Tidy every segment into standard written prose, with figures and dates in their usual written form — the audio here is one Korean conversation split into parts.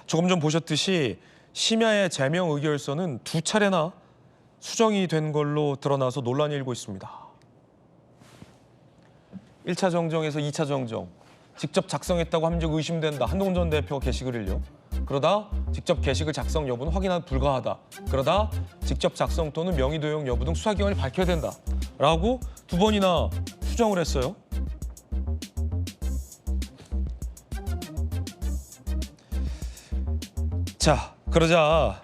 조금 전 보셨듯이 심야의 제명 의결서는 2차례나 수정이 된 걸로 드러나서 논란이 일고 있습니다. 1차 정정에서 2차 정정, 직접 작성했다고 함정 의심된다. 한동훈 전 대표가 게시글을요. 그러다 직접 게시글 작성 여부는 확인하기 불가하다. 그러다 직접 작성 또는 명의 도용 여부 등 수사 기관이 밝혀야 된다. 라고 2번이나 수정을 했어요. 자, 그러자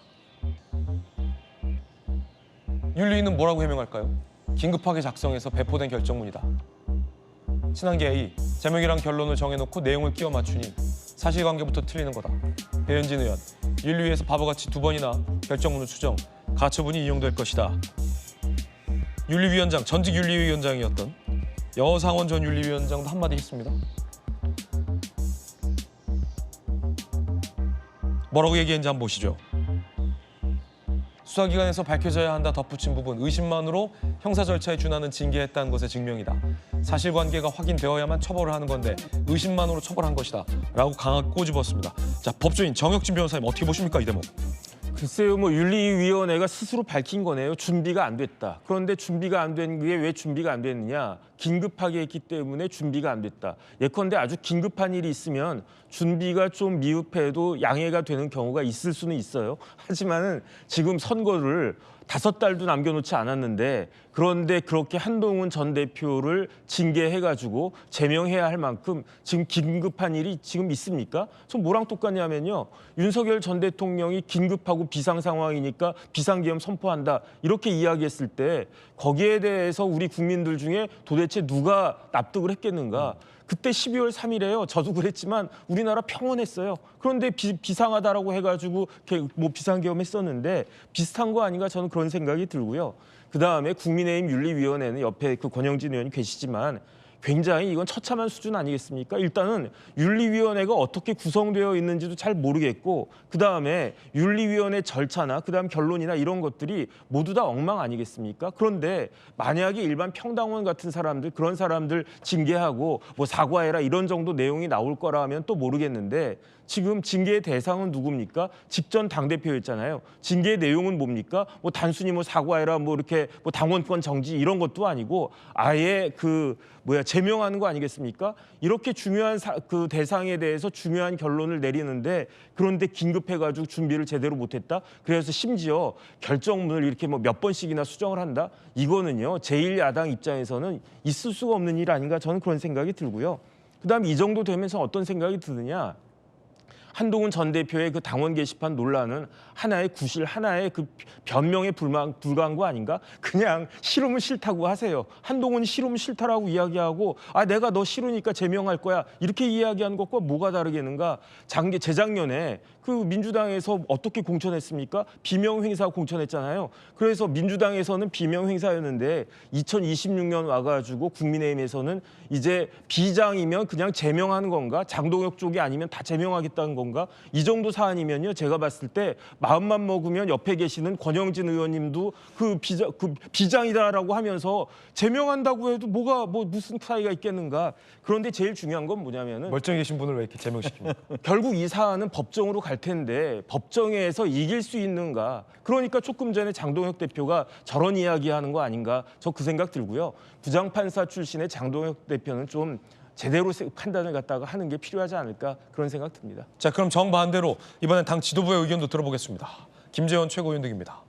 윤리위는 뭐라고 해명할까요? 긴급하게 작성해서 배포된 결정문이다. 친한계 A, 제명이란 결론을 정해놓고 내용을 끼워 맞추니 사실관계부터 틀리는 거다. 배현진 의원, 윤리위에서 바보같이 2번이나 결정문을 수정, 가처분이 인용될 것이다. 윤리위원장, 전직 윤리위원장이었던 여상원 전 윤리위원장도 한마디 했습니다. 뭐라고 얘기했는지 한번 보시죠. 수사기관에서 밝혀져야 한다 덧붙인 부분, 의심만으로 형사 절차에 준하는 징계했다는 것의 증명이다. 사실관계가 확인되어야만 처벌을 하는 건데 의심만으로 처벌한 것이다. 라고 강하게 꼬집었습니다. 자, 법조인 정혁진 변호사님 어떻게 보십니까, 이 대목? 글쎄요, 윤리위원회가 스스로 밝힌 거네요. 준비가 안 됐다. 그런데 준비가 안 된 게 왜 준비가 안 됐느냐? 긴급하게 했기 때문에 준비가 안 됐다. 예컨대 아주 긴급한 일이 있으면 준비가 좀 미흡해도 양해가 되는 경우가 있을 수는 있어요. 하지만은 지금 선거를 5달도 남겨놓지 않았는데 그런데 그렇게 한동훈 전 대표를 징계해가지고 제명해야 할 만큼 지금 긴급한 일이 지금 있습니까? 저 뭐랑 똑같냐면요. 윤석열 전 대통령이 긴급하고 비상 상황이니까 비상계엄 선포한다 이렇게 이야기했을 때 거기에 대해서 우리 국민들 중에 도대체 누가 납득을 했겠는가? 그때 12월 3일에요. 저도 그랬지만 우리나라 평온했어요. 그런데 비상하다라고 해가지고 비상계엄 했었는데 비슷한 거 아닌가 저는 그런 생각이 들고요. 그다음에 국민의힘 윤리위원회는 옆에 그 권영진 의원이 계시지만 굉장히 이건 처참한 수준 아니겠습니까? 일단은 윤리위원회가 어떻게 구성되어 있는지도 잘 모르겠고 그다음에 윤리위원회 절차나 그다음 결론이나 이런 것들이 모두 다 엉망 아니겠습니까? 그런데 만약에 일반 평당원 같은 사람들 그런 사람들 징계하고 사과해라 이런 정도 내용이 나올 거라면 또 모르겠는데 지금 징계의 대상은 누굽니까? 직전 당대표였잖아요. 징계의 내용은 뭡니까? 단순히 사과해라 이렇게 당원권 정지 이런 것도 아니고 아예 제명하는 거 아니겠습니까? 이렇게 중요한 그 대상에 대해서 중요한 결론을 내리는데 그런데 긴급해가지고 준비를 제대로 못했다. 그래서 심지어 결정문을 이렇게 몇 번씩이나 수정을 한다. 이거는요 제1야당 입장에서는 있을 수가 없는 일 아닌가 저는 그런 생각이 들고요. 그다음 이 정도 되면서 어떤 생각이 드느냐? 한동훈 전 대표의 그 당원 게시판 논란은 하나의 구실, 하나의 그 변명에 불과한 거 아닌가? 그냥 싫으면 싫다고 하세요. 한동훈이 싫으면 싫다라고 이야기하고 내가 너 싫으니까 제명할 거야. 이렇게 이야기하는 것과 뭐가 다르겠는가? 재작년에 그 민주당에서 어떻게 공천했습니까? 비명행사 공천했잖아요. 그래서 민주당에서는 비명행사였는데 2026년 와가지고 국민의힘에서는 이제 비장이면 그냥 제명하는 건가? 장동혁 쪽이 아니면 다 제명하겠다는 건가? 이 정도 사안이면요. 제가 봤을 때 마음만 먹으면 옆에 계시는 권영진 의원님도 비장이다라고 하면서 제명한다고 해도 무슨 차이가 있겠는가? 그런데 제일 중요한 건 뭐냐면은 멀쩡히 계신 분을 왜 이렇게 제명시킵니까? 결국 이 사안은 법정으로 갈 텐데 법정에서 이길 수 있는가? 그러니까 조금 전에 장동혁 대표가 저런 이야기하는 거 아닌가? 저 그 생각 들고요. 부장판사 출신의 장동혁 대표는 좀 제대로 판단을 갖다가 하는 게 필요하지 않을까 그런 생각 듭니다. 자, 그럼 정반대로 이번엔 당 지도부의 의견도 들어보겠습니다. 김재원 최고위원 등입니다.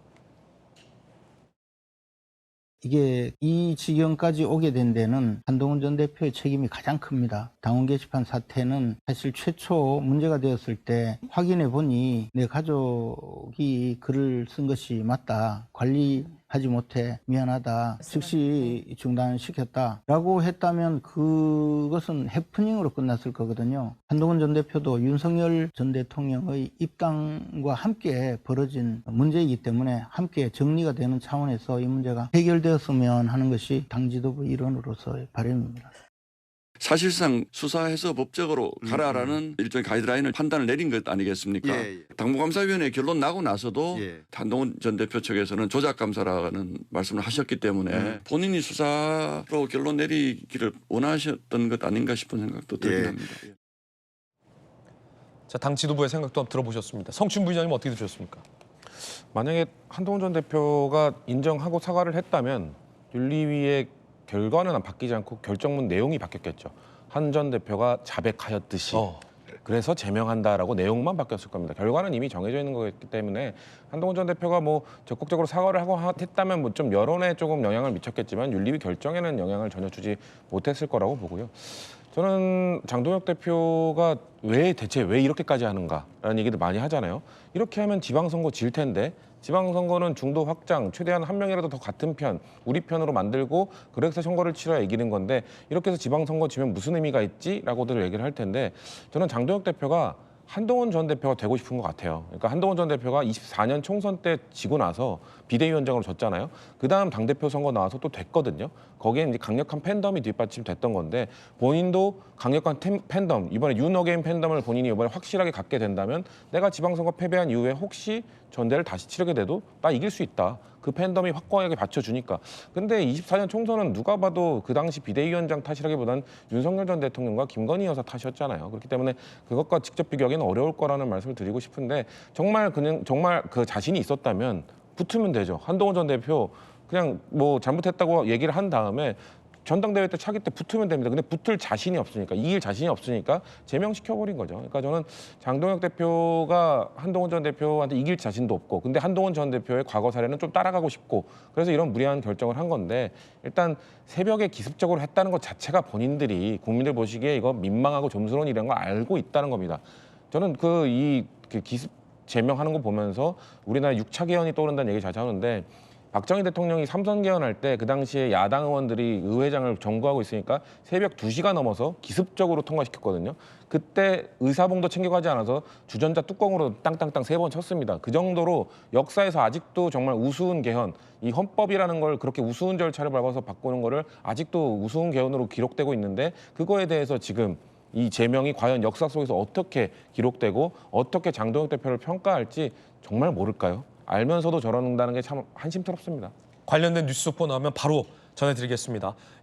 이게 이 지경까지 오게 된 데는 한동훈 전 대표의 책임이 가장 큽니다. 당원 게시판 사태는 사실 최초 문제가 되었을 때 확인해 보니 내 가족이 글을 쓴 것이 맞다. 관리하지 못해 미안하다. 즉시 중단시켰다라고 했다면 그것은 해프닝으로 끝났을 거거든요. 한동훈 전 대표도 윤석열 전 대통령의 입당과 함께 벌어진 문제이기 때문에 함께 정리가 되는 차원에서 이 문제가 해결되었으면 하는 것이 당 지도부 일원으로서의 바람입니다. 사실상 수사해서 법적으로 가라라는 일종의 가이드라인을 판단을 내린 것 아니겠습니까? 당무감사위원회 결론 나고 나서도 한동훈 전 대표 측에서는 조작감사라는 말씀을 하셨기 때문에 본인이 수사로 결론 내리기를 원하셨던 것 아닌가 싶은 생각도 들긴 합니다. 자, 당 지도부의 생각도 한번 들어보셨습니다. 성춘 부의장님 어떻게 들으셨습니까? 만약에 한동훈 전 대표가 인정하고 사과를 했다면 윤리위의 결과는 바뀌지 않고 결정문 내용이 바뀌었겠죠. 한 전 대표가 자백하였듯이 그래서 제명한다라고 내용만 바뀌었을 겁니다. 결과는 이미 정해져 있는 거기 때문에 한동훈 전 대표가 뭐 적극적으로 사과를 하고 했다면 뭐 좀 여론에 조금 영향을 미쳤겠지만 윤리위 결정에는 영향을 전혀 주지 못했을 거라고 보고요. 저는 장동혁 대표가 대체 왜 이렇게까지 하는가라는 얘기를 많이 하잖아요. 이렇게 하면 지방선거 질 텐데 지방선거는 중도 확장, 최대한 한 명이라도 더 같은 편, 우리 편으로 만들고 그래서 선거를 치러야 이기는 건데 이렇게 해서 지방선거 지면 무슨 의미가 있지라고들 얘기를 할 텐데 저는 장동혁 대표가 한동훈 전 대표가 되고 싶은 것 같아요. 그러니까 한동훈 전 대표가 24년 총선 때 지고 나서 비대위원장으로 졌잖아요. 그다음 당대표 선거 나와서 또 됐거든요. 거기에 이제 강력한 팬덤이 뒷받침됐던 건데 본인도 강력한 팬덤, 이번에 윤어게인 팬덤을 본인이 이번에 확실하게 갖게 된다면 내가 지방선거 패배한 이후에 혹시 전대를 다시 치르게 돼도 나 이길 수 있다. 그 팬덤이 확고하게 받쳐주니까. 근데 24년 총선은 누가 봐도 그 당시 비대위원장 탓이라기보단 윤석열 전 대통령과 김건희 여사 탓이었잖아요. 그렇기 때문에 그것과 직접 비교하기는 어려울 거라는 말씀을 드리고 싶은데 정말 그 자신이 있었다면 붙으면 되죠. 한동훈 전 대표 그냥 뭐 잘못했다고 얘기를 한 다음에 전당대회 때 차기 때 붙으면 됩니다. 근데 붙을 자신이 없으니까, 이길 자신이 없으니까 제명시켜버린 거죠. 그러니까 저는 장동혁 대표가 한동훈 전 대표한테 이길 자신도 없고, 근데 한동훈 전 대표의 과거 사례는 좀 따라가고 싶고, 그래서 이런 무리한 결정을 한 건데, 일단 새벽에 기습적으로 했다는 것 자체가 본인들이 국민들 보시기에 이거 민망하고 좀스러운 일이라는 걸 알고 있다는 겁니다. 저는 그 기습 제명하는 거 보면서 우리나라 6차 개헌이 떠오른다는 얘기 자주 하는데, 박정희 대통령이 3선 개헌할 때 그 당시에 야당 의원들이 의회장을 점거하고 있으니까 새벽 2시가 넘어서 기습적으로 통과시켰거든요. 그때 의사봉도 챙겨가지 않아서 주전자 뚜껑으로 땅땅땅 3번 쳤습니다. 그 정도로 역사에서 아직도 정말 우스운 개헌, 이 헌법이라는 걸 그렇게 우스운 절차를 밟아서 바꾸는 거를 아직도 우스운 개헌으로 기록되고 있는데, 그거에 대해서 지금 이 제명이 과연 역사 속에서 어떻게 기록되고 어떻게 장동혁 대표를 평가할지 정말 모를까요? 알면서도 저런다는 게 참 한심스럽습니다. 관련된 뉴스 속보 나오면 바로 전해드리겠습니다.